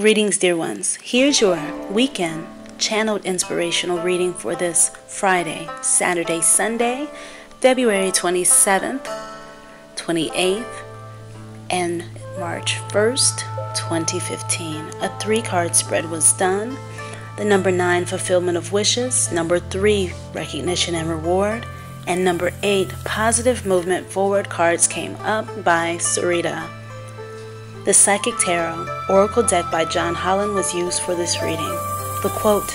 Greetings, dear ones. Here's your weekend channeled inspirational reading for this Friday, Saturday, Sunday, February 27th, 28th, and March 1st, 2015. A 3-card spread was done. The number 9, fulfillment of wishes. Number 3, recognition and reward. And number 8, positive movement forward cards came up by Sarita. The Psychic Tarot Oracle deck by John Holland was used for this reading. The quote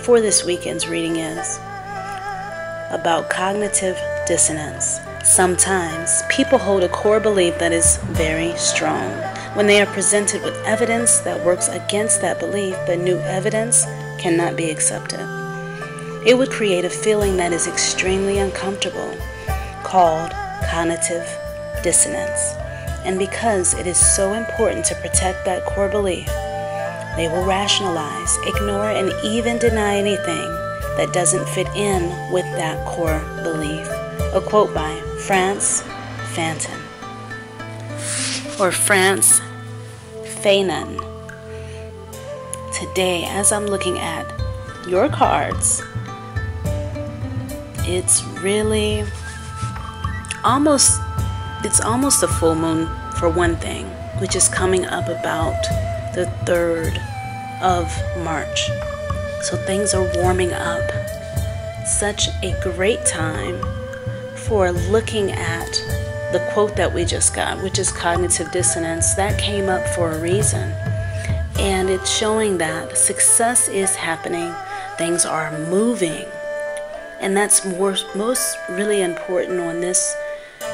for this weekend's reading is about cognitive dissonance. Sometimes people hold a core belief that is very strong. When they are presented with evidence that works against that belief, the new evidence cannot be accepted. It would create a feeling that is extremely uncomfortable, called cognitive dissonance. And because it is so important to protect that core belief, they will rationalize, ignore, and even deny anything that doesn't fit in with that core belief. A quote by France Fanon, or France Fanon. Today, as I'm looking at your cards, it's really almost a full moon for one thing, which is coming up about the 3rd of March. So things are warming up. Such a great time for looking at the quote that we just got, which is cognitive dissonance. That came up for a reason. And it's showing that success is happening. Things are moving. And that's most really important on this,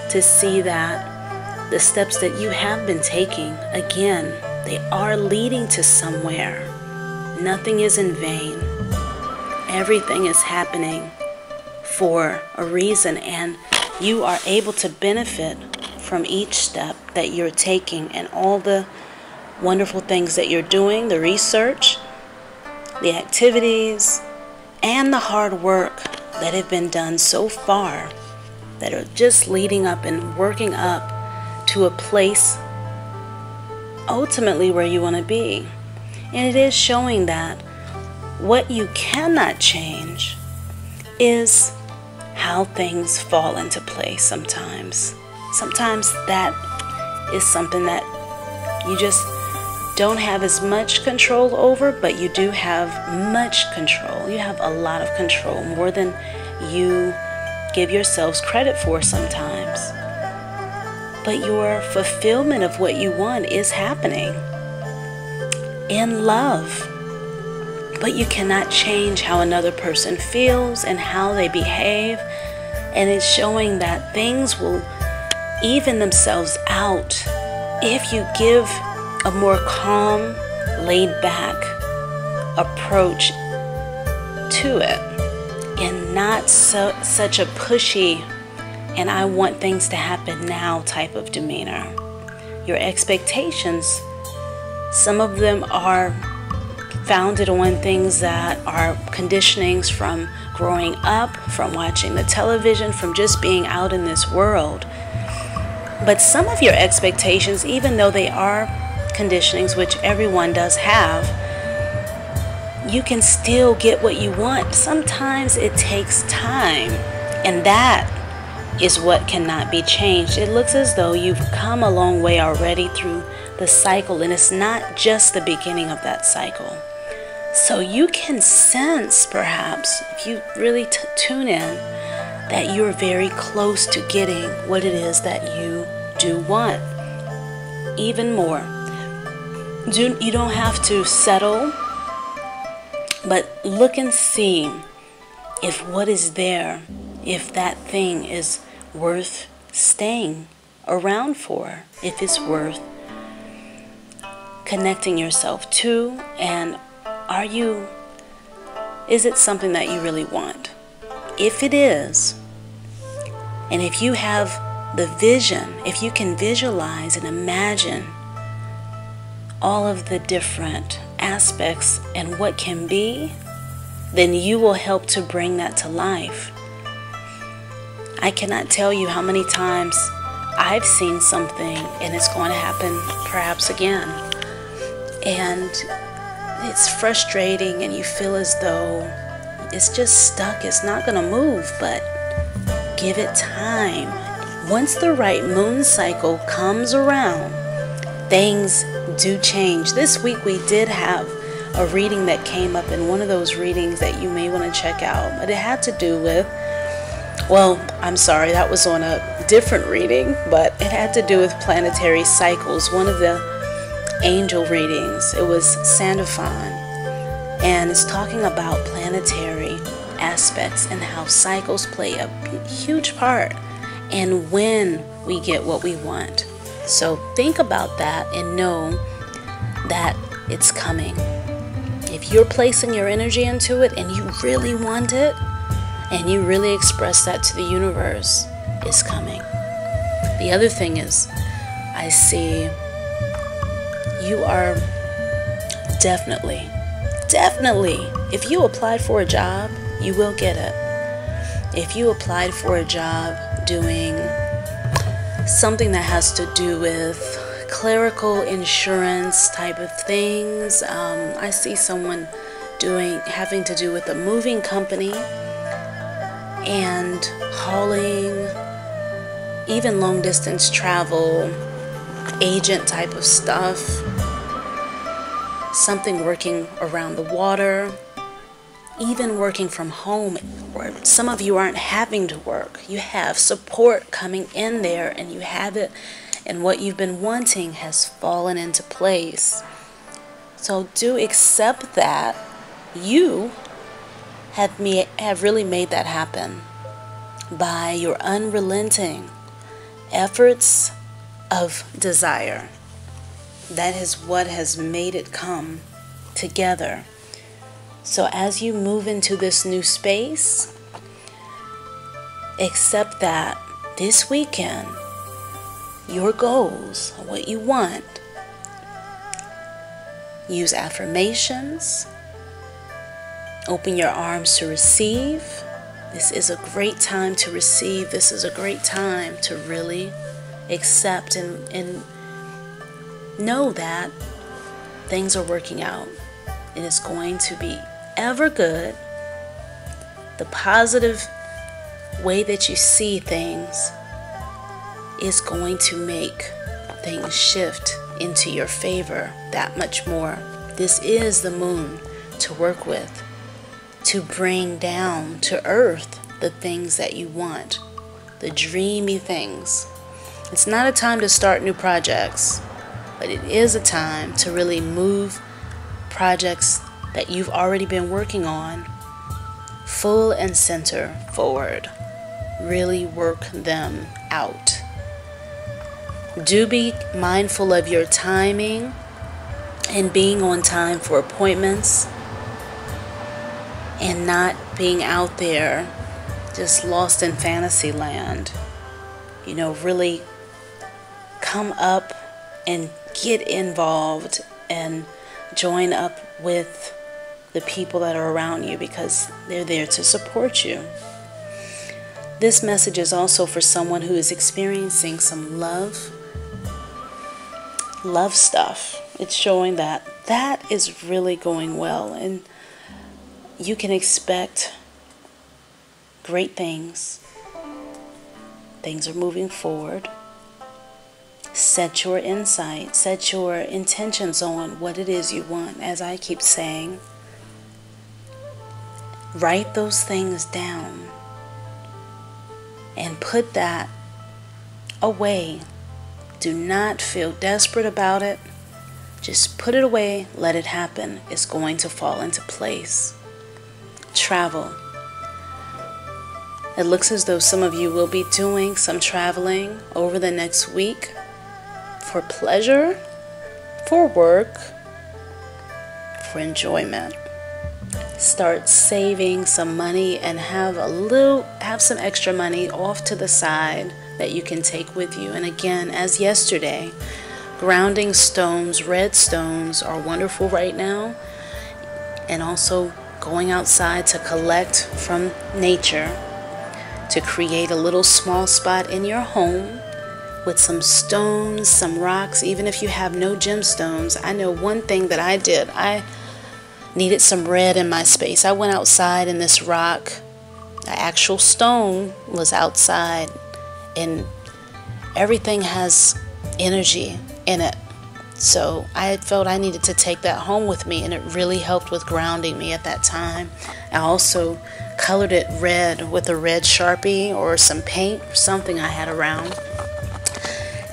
to see that the steps that you have been taking, again, they are leading to somewhere. Nothing is in vain. Everything is happening for a reason, and you are able to benefit from each step that you're taking and all the wonderful things that you're doing, the research, the activities, and the hard work that have been done so far, that are just leading up and working up to a place ultimately where you want to be. And it is showing that what you cannot change is how things fall into place sometimes. Sometimes that is something that you just don't have as much control over, but you do have much control. You have a lot of control, more than you give yourselves credit for sometimes. But your fulfillment of what you want is happening in love. But you cannot change how another person feels and how they behave. And it's showing that things will even themselves out if you give a more calm, laid-back approach to it, and not such a pushy and I want things to happen now type of demeanor. Your expectations, some of them are founded on things that are conditionings from growing up, from watching the television, from just being out in this world. But some of your expectations, even though they are conditionings, which everyone does have, you can still get what you want. Sometimes it takes time, and that is what cannot be changed. It looks as though you've come a long way already through the cycle, and it's not just the beginning of that cycle. So you can sense, perhaps, if you really tune in, that you're very close to getting what it is that you do want. Even more. You don't have to settle, but look and see if what is there, if that thing is worth staying around for, if it's worth connecting yourself to, and is it something that you really want? If it is, and if you have the vision, if you can visualize and imagine all of the different aspects and what can be, then you will help to bring that to life. I cannot tell you how many times I've seen something and it's going to happen perhaps again. and it's frustrating and you feel as though it's just stuck, it's not going to move, but give it time. Once the right moon cycle comes around, things do change. This week we did have a reading that came up in one of those readings that you may want to check out, but it had to do with, well, I'm sorry, that was on a different reading, but it had to do with planetary cycles. One of the angel readings, it was Sandifon, and it's talking about planetary aspects and how cycles play a huge part in when we get what we want. So think about that and know that it's coming. If you're placing your energy into it and you really want it and you really express that to the universe, it's coming. The other thing is, I see you are definitely, if you applied for a job, you will get it. If you applied for a job doing something that has to do with clerical insurance type of things, I see someone having to do with a moving company and hauling, even long distance travel, agent type of stuff, something working around the water, even working from home, where some of you aren't having to work. You have support coming in there and you have it, and what you've been wanting has fallen into place. So do accept that you have really made that happen by your unrelenting efforts of desire. That is what has made it come together. So as you move into this new space, accept that this weekend, your goals, what you want, use affirmations, open your arms to receive. This is a great time to receive. This is a great time to really accept and know that things are working out. And it's going to be ever good. The positive way that you see things is going to make things shift into your favor that much more. This is the moon to work with, to bring down to earth the things that you want, the dreamy things. It's not a time to start new projects, but it is a time to really move projects that you've already been working on full and center forward. Really work them out. Do be mindful of your timing and being on time for appointments and not being out there just lost in fantasy land. You know, really come up and get involved and join up with the people that are around you, because they're there to support you. This message is also for someone who is experiencing some love stuff. It's showing that that is really going well, and you can expect great things. Things are moving forward. Set your insight, set your intentions on what it is you want. As I keep saying, write those things down and put that away. Do not feel desperate about it. Just put it away, let it happen. It's going to fall into place. Travel. It looks as though some of you will be doing some traveling over the next week for pleasure, for work, for enjoyment. Start saving some money and have some extra money off to the side that you can take with you. And again, as yesterday, grounding stones, red stones are wonderful right now. And also going outside to collect from nature to create a little small spot in your home with some stones, some rocks, even if you have no gemstones. I know one thing that I did. I needed some red in my space. I went outside and this rock, the actual stone, was outside, and everything has energy in it. So I felt I needed to take that home with me, and it really helped with grounding me at that time. I also colored it red with a red Sharpie or some paint, something I had around,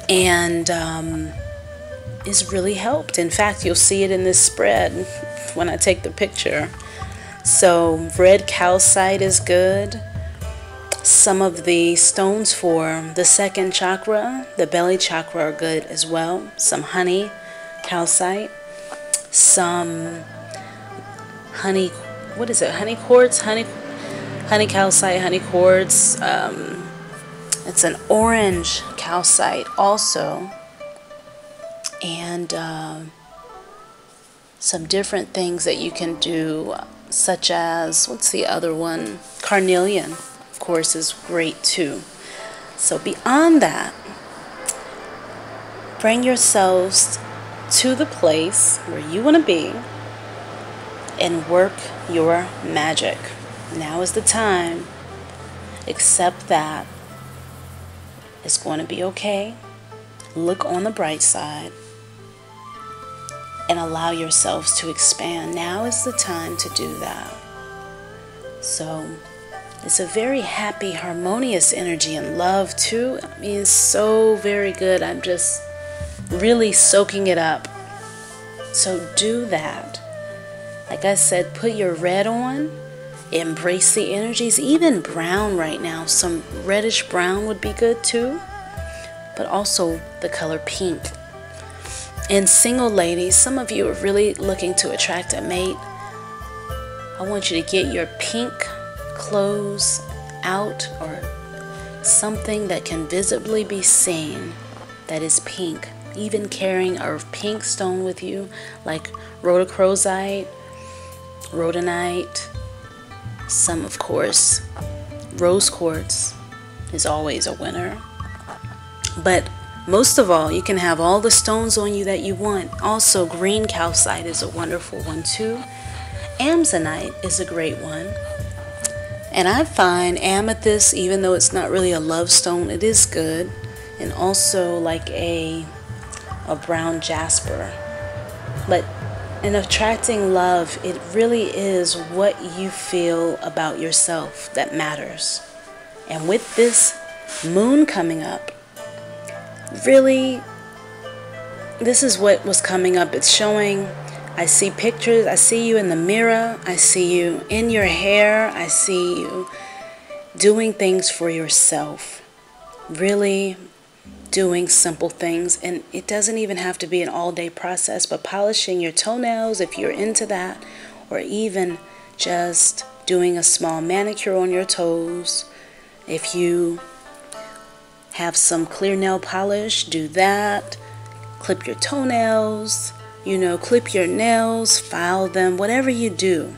and it's really helped. In fact, you'll see it in this spread when I take the picture. So red calcite is good. Some of the stones for the second chakra, the belly chakra, are good as well. Some honey calcite, some honey, what is it? Honey quartz, honey calcite, honey quartz. It's an orange calcite also, and some different things that you can do, such as, what's the other one? Carnelian, of course, is great too. So beyond that, bring yourselves to the place where you want to be and work your magic. Now is the time. Accept that it's going to be okay. Look on the bright side and allow yourselves to expand. Now is the time to do that. So it's a very happy, harmonious energy, and love too. I mean, it's so very good. I'm just really soaking it up. So do that. Like I said, put your red on. Embrace the energies. Even brown right now. Some reddish brown would be good too. But also the color pink. And single ladies, some of you are really looking to attract a mate. I want you to get your pink clothes out, or something that can visibly be seen that is pink. Even carrying a pink stone with you, like rhodochrosite, rhodonite, some, of course, rose quartz is always a winner. But most of all, you can have all the stones on you that you want. Also, green calcite is a wonderful one too. Amazonite is a great one. And I find amethyst, even though it's not really a love stone, it is good. And also like a brown jasper. But in attracting love, it really is what you feel about yourself that matters. And with this moon coming up, really, this is what was coming up. It's showing, I see pictures, I see you in the mirror, I see you in your hair, I see you doing things for yourself. Really doing simple things, and it doesn't even have to be an all-day process, but polishing your toenails if you're into that, or even just doing a small manicure on your toes. If you have some clear nail polish, do that. Clip your toenails, clip your nails, file them, whatever you do.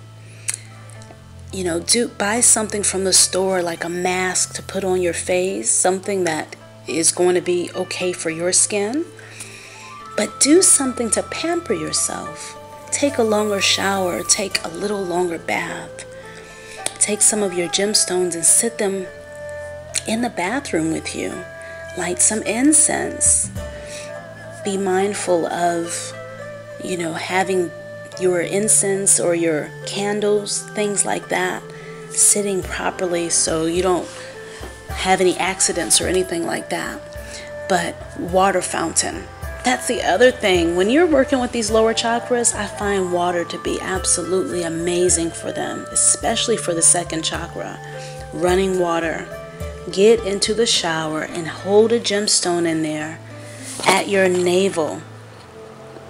Buy something from the store, like a mask to put on your face, something that is going to be okay for your skin. But do something to pamper yourself. Take a longer shower, take a little longer bath. Take some of your gemstones and sit them in the bathroom with you. Light some incense. Be mindful of, having your incense or your candles, things like that, sitting properly so you don't have any accidents or anything like that. But water fountain, that's the other thing. When you're working with these lower chakras, I find water to be absolutely amazing for them, especially for the second chakra. Running water. Get into the shower and hold a gemstone in there at your navel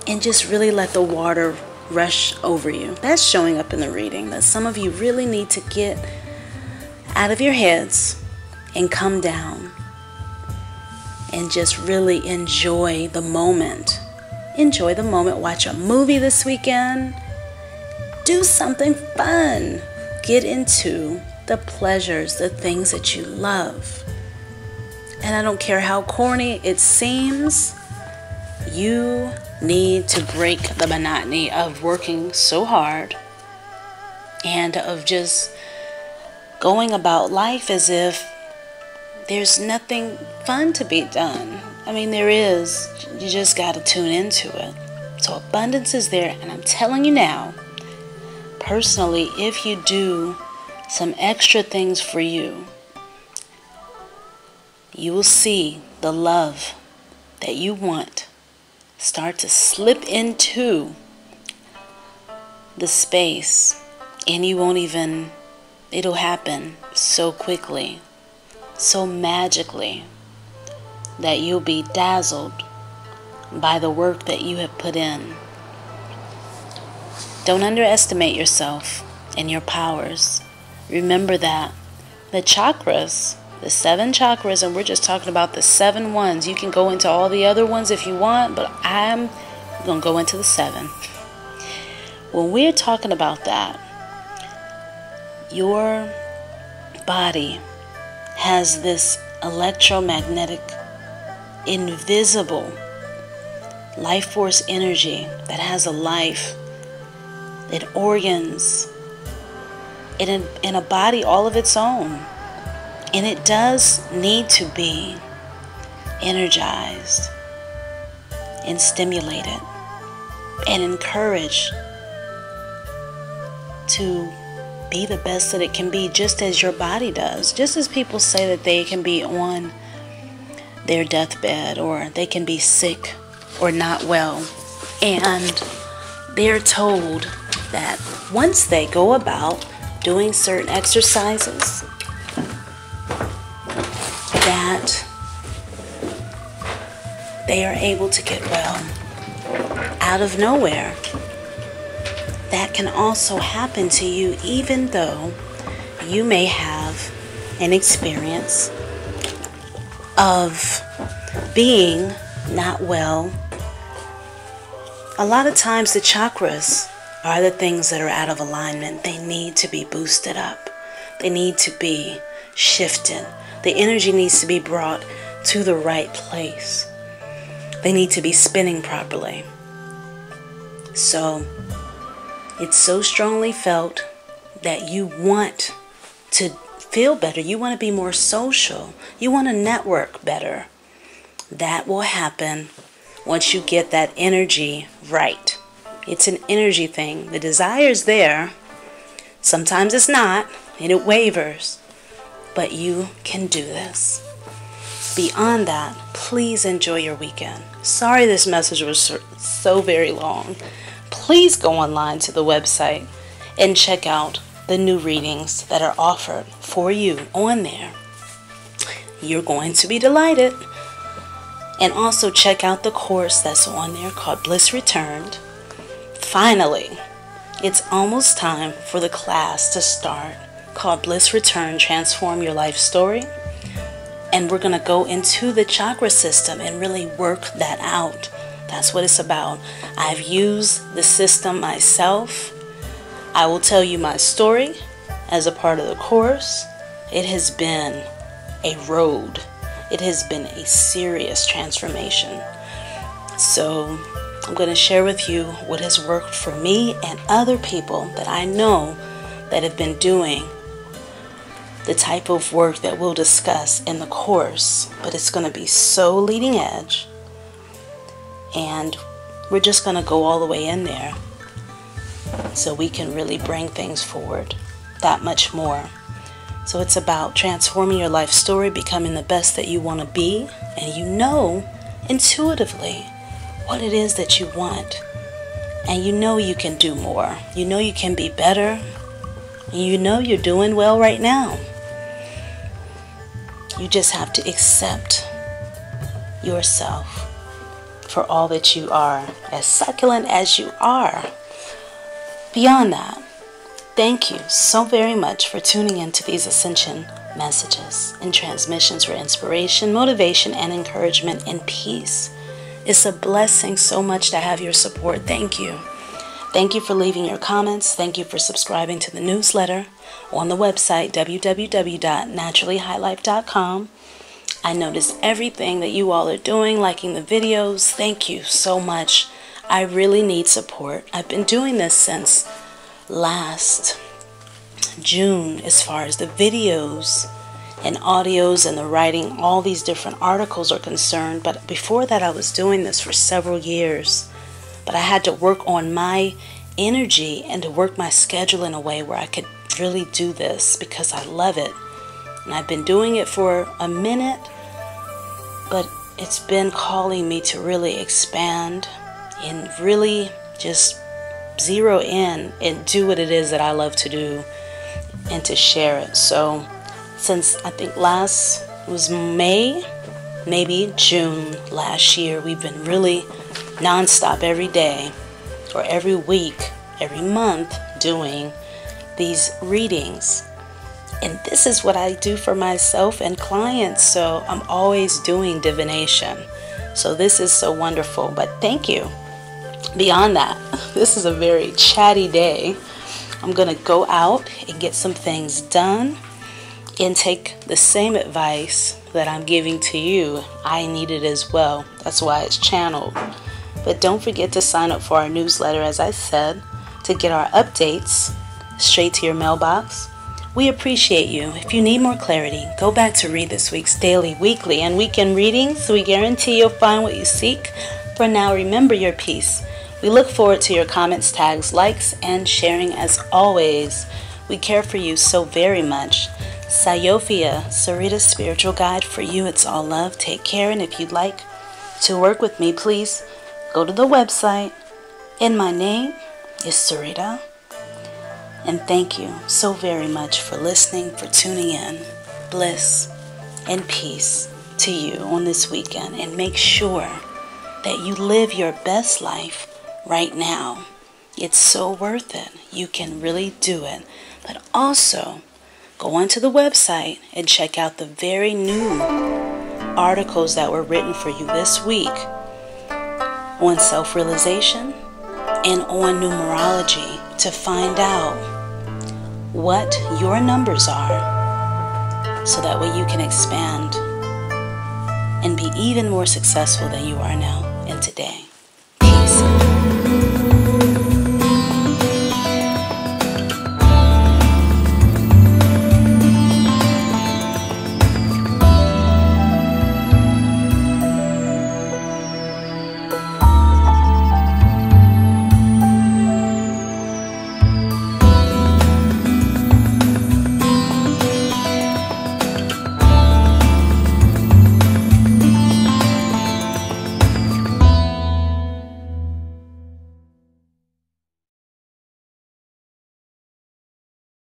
and just really let the water rush over you. That's showing up in the reading, that some of you really need to get out of your heads and come down and just really enjoy the moment. Enjoy the moment. Watch a movie this weekend. Do something fun. Get into the pleasures, the things that you love. And I don't care how corny it seems, you need to break the monotony of working so hard and of just going about life as if there's nothing fun to be done. I mean, there is. You just got to tune into it. So abundance is there, and I'm telling you now, personally, if you do some extra things for you, you will see the love that you want start to slip into the space, and you won't even, it'll happen so quickly, so magically, that you'll be dazzled by the work that you have put in. Don't underestimate yourself and your powers. Remember that the chakras, the 7 chakras, and we're just talking about the 7 ones. You can go into all the other ones if you want, but I'm going to go into the 7. When we're talking about that, your body has this electromagnetic, invisible life force energy that has a life, it organs, in a body all of its own. And it does need to be energized and stimulated and encouraged to be the best that it can be, just as your body does. Just as people say that they can be on their deathbed, or they can be sick or not well, and they're told that once they go about doing certain exercises, that they are able to get well out of nowhere. That can also happen to you, even though you may have an experience of being not well. A lot of times the chakras are the things that are out of alignment. They need to be boosted up. They need to be shifted. The energy needs to be brought to the right place. They need to be spinning properly. So it's so strongly felt that you want to feel better. You want to be more social. You want to network better. That will happen once you get that energy right. It's an energy thing. The desire is there. Sometimes it's not, and it wavers. But you can do this. Beyond that, please enjoy your weekend. Sorry this message was so very long. Please go online to the website and check out the new readings that are offered for you on there. You're going to be delighted. And also check out the course that's on there called Bliss Returned. Finally, it's almost time for the class to start, called Bliss Return, Transform Your Life Story. And we're going to go into the chakra system and really work that out. That's what it's about. I've used the system myself. I will tell you my story as a part of the course. It has been a road. It has been a serious transformation. So I'm going to share with you what has worked for me and other people that I know that have been doing the type of work that we'll discuss in the course. But it's going to be so leading edge. And we're just going to go all the way in there so we can really bring things forward that much more. So it's about transforming your life story, becoming the best that you want to be, and you know intuitively what it is that you want, and you know you can do more. You know you can be better, and you know you're doing well right now. You just have to accept yourself for all that you are, as succulent as you are. Beyond that, thank you so very much for tuning into these Ascension messages and transmissions for inspiration, motivation, and encouragement and peace. It's a blessing so much to have your support. Thank you. Thank you for leaving your comments. Thank you for subscribing to the newsletter on the website www.naturallyhighlife.com. I notice everything that you all are doing, liking the videos. Thank you so much. I really need support. I've been doing this since last June as far as the videos and audios and the writing, all these different articles are concerned. But before that, I was doing this for several years. But I had to work on my energy and to work my schedule in a way where I could really do this because I love it. And I've been doing it for a minute, but it's been calling me to really expand and really just zero in and do what it is that I love to do and to share it. So since I think last was May, maybe June last year, we've been really nonstop every day or every week, every month doing these readings. And this is what I do for myself and clients, so I'm always doing divination. So this is so wonderful, but thank you. Beyond that, this is a very chatty day. I'm going to go out and get some things done and take the same advice that I'm giving to you. I need it as well. That's why it's channeled. But don't forget to sign up for our newsletter, as I said, to get our updates straight to your mailbox. We appreciate you. If you need more clarity, go back to read this week's daily, weekly, and weekend readings. We guarantee you'll find what you seek. For now, remember your peace. We look forward to your comments, tags, likes, and sharing as always. We care for you so very much. Sayofia, Sarita's spiritual guide. For you, it's all love. Take care, and if you'd like to work with me, please go to the website. And my name is Sarita. And thank you so very much for listening, for tuning in. Bliss and peace to you on this weekend. And make sure that you live your best life right now. It's so worth it. You can really do it. But also, go onto the website and check out the very new articles that were written for you this week on self-realization and on numerology to find out what your numbers are, so that way you can expand and be even more successful than you are now and today.